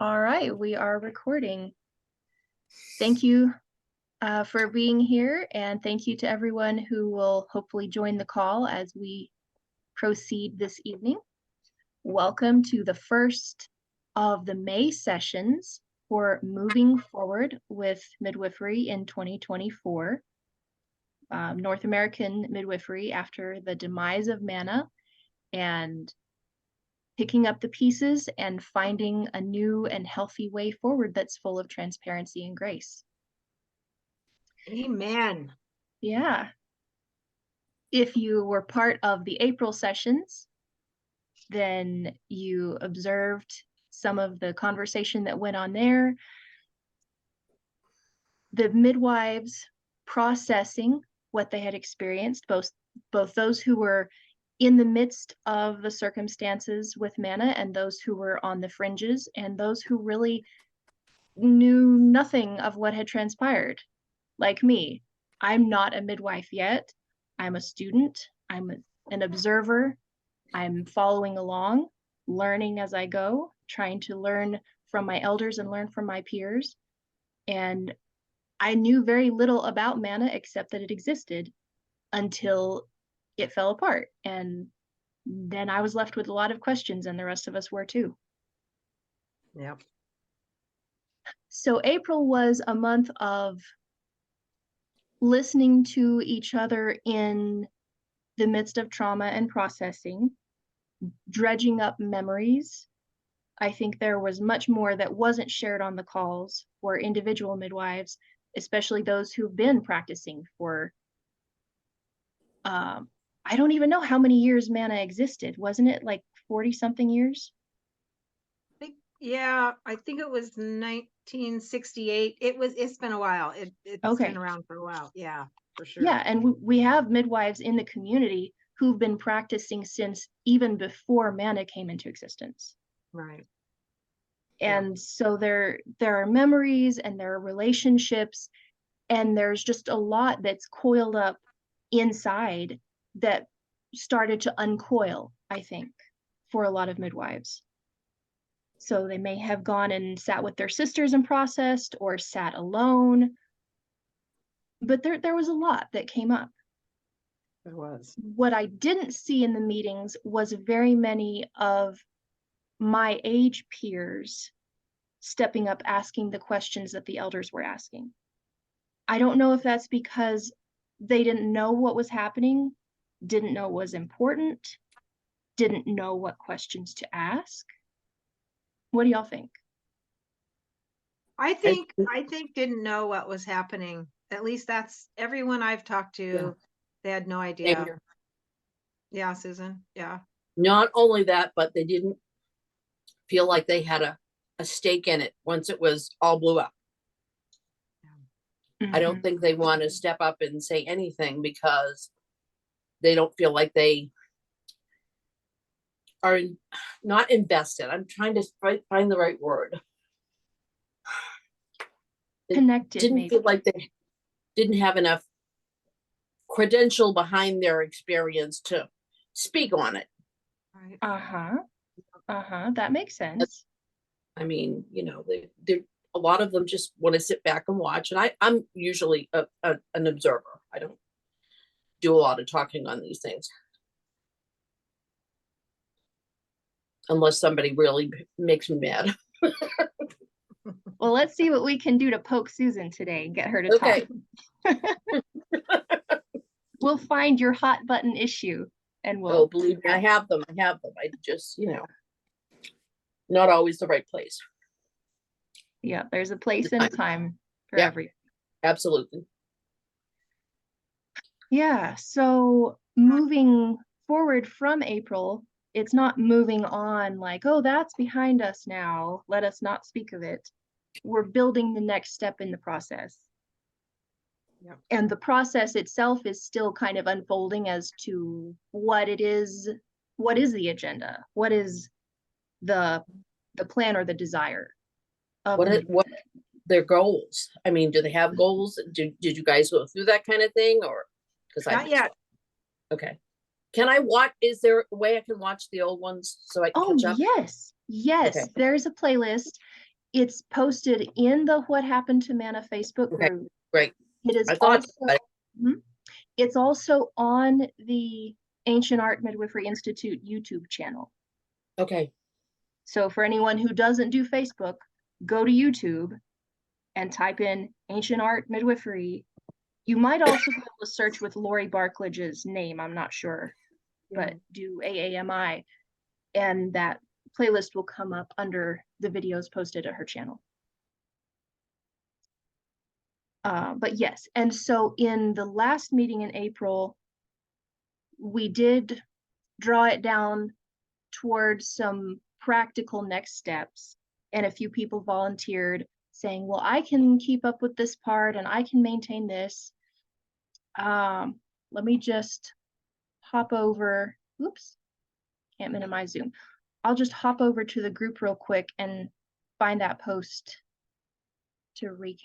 All right, we are recording. Thank you for being here, and thank you to everyone who will hopefully join the call as we proceed this evening. Welcome to the first of the May sessions for moving forward with midwifery in 2024. North American midwifery after the demise of MANA and picking up the pieces and finding a new and healthy way forward that's full of transparency and grace. Amen. Yeah. If you were part of the April sessions, then you observed some of the conversation that went on there. The midwives processing what they had experienced, both those who were in the midst of the circumstances with MANA and those who were on the fringes and those who really knew nothing of what had transpired. Like me, I'm not a midwife yet. I'm a student. I'm an observer. I'm following along, learning as I go, trying to learn from my elders and learn from my peers. And I knew very little about MANA except that it existed until it fell apart. And then I was left with a lot of questions, and the rest of us were too. Yep. So April was a month of listening to each other in the midst of trauma and processing, dredging up memories. I think there was much more that wasn't shared on the calls for individual midwives, especially those who've been practicing for, I don't even know how many years MANA existed. Wasn't it like 40 something years? I think it was 1968. It's been a while. It's Okay. been around for a while. Yeah, for sure. Yeah, and we have midwives in the community who've been practicing since even before MANA came into existence. Right. And so there are memories and there are relationships, and there's just a lot that's coiled up inside that started to uncoil, I think, for a lot of midwives. So they may have gone and sat with their sisters and processed, or sat alone. But there was a lot that came up. There was. What I didn't see in the meetings was very many of my age peers stepping up, asking the questions that the elders were asking. I don't know if that's because they didn't know what was happening, didn't know what was important, didn't know what questions to ask. What do y'all think? I think didn't know what was happening. At least that's everyone I've talked to. Yeah. They had no idea. Yeah, Susan. Yeah. Not only that, but they didn't feel like they had a stake in it once it was all blew up. Mm-hmm. I don't think they want to step up and say anything because they don't feel like they are not invested. I'm trying to find the right word. Connected, didn't maybe. feel like they didn't have enough credential behind their experience to speak on it. Right. That makes sense. I mean, they a lot of them just want to sit back and watch, and I'm usually an observer. I don't do a lot of talking on these things unless somebody really makes me mad. Well, let's see what we can do to poke Susan today and get her to talk. We'll find your hot button issue and we'll. Oh, believe me, I have them. I just, not always the right place. Yeah, there's a place and a time for everything. Absolutely. Yeah, so moving forward from April, it's not moving on like, oh, that's behind us now, let us not speak of it. We're building the next step in the process. Yep. And the process itself is still kind of unfolding as to what it is, what is the agenda, what is the plan or the desire of what their goals. I mean, do they have goals? Did you guys go through that kind of thing, or because not yet? Okay. Can I watch? Is there a way I can watch the old ones so I can catch up? Yes. Okay. There's a playlist. It's posted in the What Happened to Mana Facebook Okay, group. great. It is I thought also, about it. Mhm. It's also on the Ancient Art Midwifery Institute YouTube channel. Okay, So for anyone who doesn't do Facebook, go to YouTube and type in Ancient Art Midwifery. You might also be able to search with Lori Barklage's name, I'm not sure, but do AAMI, and that playlist will come up under the videos posted at her channel. But yes, and so in the last meeting in April, we did draw it down towards some practical next steps, and a few people volunteered saying, well, I can keep up with this part and I can maintain this. Let me just hop over. Oops, can't minimize Zoom. I'll just hop over to the group real quick and find that post to recap.